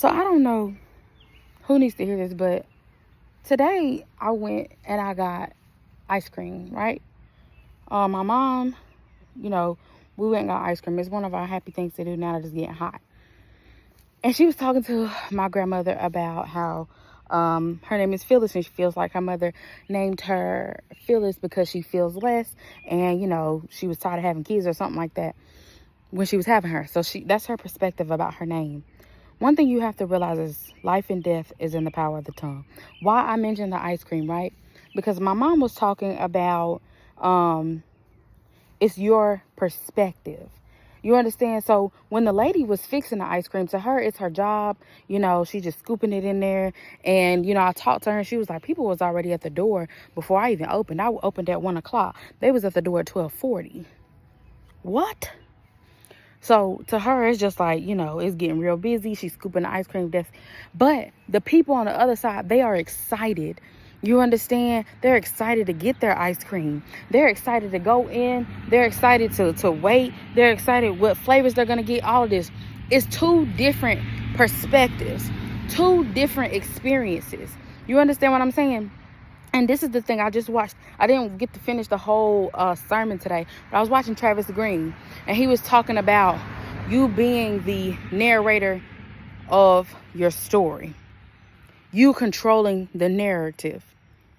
So I don't know who needs to hear this, but today I went and I got ice cream, right? My mom, you know, we went and got ice cream. It's one of our happy things to do now that it's getting hot. And she was talking to my grandmother about how her name is Phyllis, and she feels like her mother named her Phyllis because she feels less, and, you know, she was tired of having kids or something like that when she was having her. So that's her perspective about her name. One thing you have to realize is life and death is in the power of the tongue. Why I mentioned the ice cream, right? Because my mom was talking about it's your perspective. You understand? So when the lady was fixing the ice cream, to her, it's her job. You know, she just scooping it in there. And, you know, I talked to her and she was like, people was already at the door before I even opened. I opened at 1 o'clock. They was at the door at 12:40. What? So to her, it's just like, you know, it's getting real busy. She's scooping the ice cream. But the people on the other side, they are excited. You understand? They're excited to get their ice cream. They're excited to go in. They're excited to wait. They're excited what flavors they're going to get. All of this. It's two different perspectives, two different experiences. You understand what I'm saying? And this is the thing I just watched. I didn't get to finish the whole sermon today, but I was watching Travis Green, and he was talking about you being the narrator of your story. You controlling the narrative,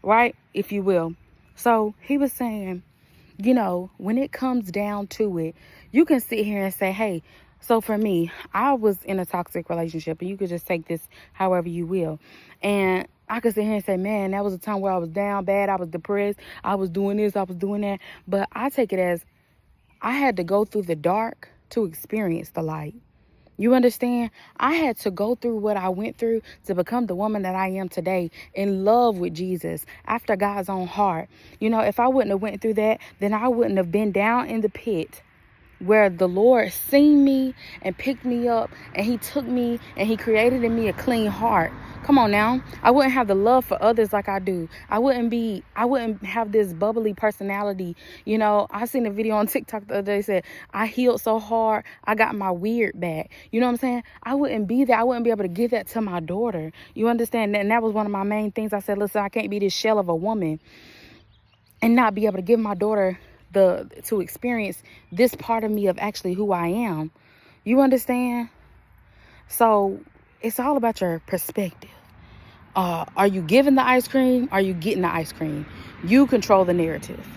right? If you will. So he was saying, you know, when it comes down to it, you can sit here and say, hey, so for me, I was in a toxic relationship, and you could just take this however you will. And I could sit here and say, man, that was a time where I was down bad. I was depressed. I was doing this. I was doing that. But I take it as I had to go through the dark to experience the light. You understand? I had to go through what I went through to become the woman that I am today, in love with Jesus, after God's own heart. You know, if I wouldn't have went through that, then I wouldn't have been down in the pit where the Lord seen me and picked me up, and he took me and he created in me a clean heart. Come on now. I wouldn't have the love for others like I do. I wouldn't have this bubbly personality. You know, I seen a video on TikTok the other day that said, I healed so hard, I got my weird back. You know what I'm saying? I wouldn't be there. I wouldn't be able to give that to my daughter. You understand? And that was one of my main things. I said, listen, I can't be this shell of a woman and not be able to give my daughter to experience this part of me of actually who I am. You understand? So it's all about your perspective. Are you giving the ice cream? Are you getting the ice cream? You control the narrative.